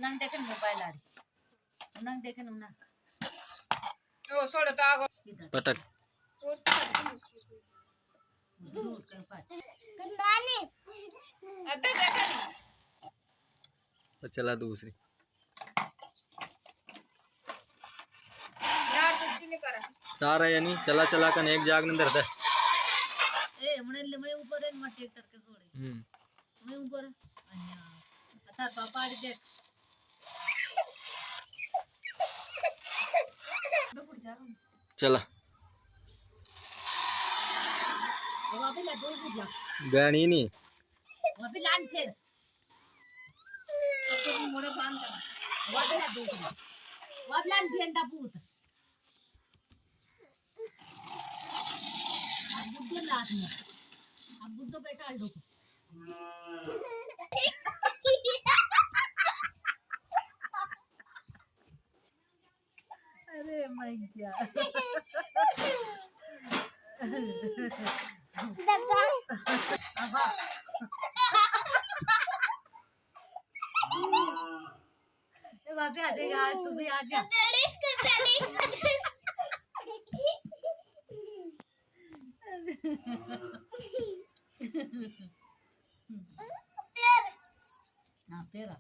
नंग देखे मोबाइल आ रही नंग देखे ना ओ सोड़ तो आगो पटक दूर के ऊपर गंदाने अदे देखा नहीं चला दूसरी यार कुछ नहीं करा सारा यानी चला चला कर एक जाग नहीं धरता ए म्हणे ले मैं ऊपर है मत एक करके सोड़े मैं ऊपर अन्या आता पापा आड़ी देख चला वहां पे ला दो बुझा गानी नहीं वहां पे लान फिर तो मोड़े बांध कर वहां पे ला दो वहां पे लान भेंडा पूत अब बुड्ढो लात में अब बुड्ढो बेटा आल दो अरे मैं क्या वहाँ पे आ जाएगा तू भी आ जा हाँ तेरा